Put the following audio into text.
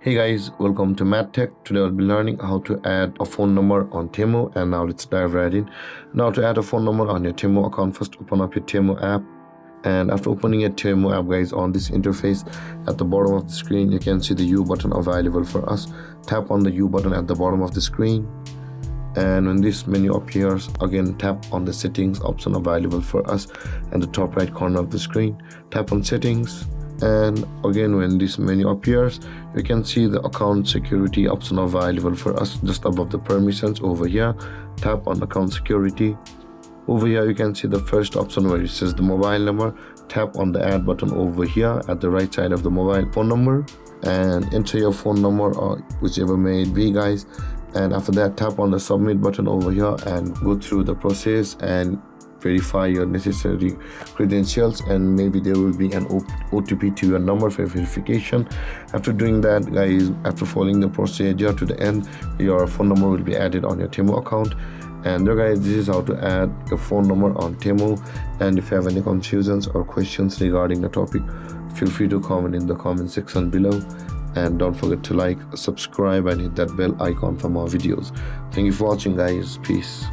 Hey guys, welcome to MadTech. Today I'll be learning how to add a phone number on Temu, and now let's dive right in. Now to add a phone number on your Temu account, first open up your Temu app, and after opening your Temu app guys, on this interface at the bottom of the screen you can see the U button available for us. Tap on the U button at the bottom of the screen, and when this menu appears, again tap on the settings option available for us at the top right corner of the screen. Tap on settings, and again when this menu appears you can see the account security option available for us just above the permissions. Over here tap on account security. Over here you can see the first option where it says the mobile number. Tap on the add button over here at the right side of the mobile phone number and enter your phone number or whichever may it be guys, and after that tap on the submit button over here and go through the process and verify your necessary credentials, and maybe there will be an OTP to your number for verification. After doing that guys, after following the procedure to the end, your phone number will be added on your Temu account. And there guys, this is how to add your phone number on Temu. And if you have any confusions or questions regarding the topic, feel free to comment in the comment section below, and don't forget to like, subscribe and hit that bell icon for more videos. Thank you for watching guys. Peace.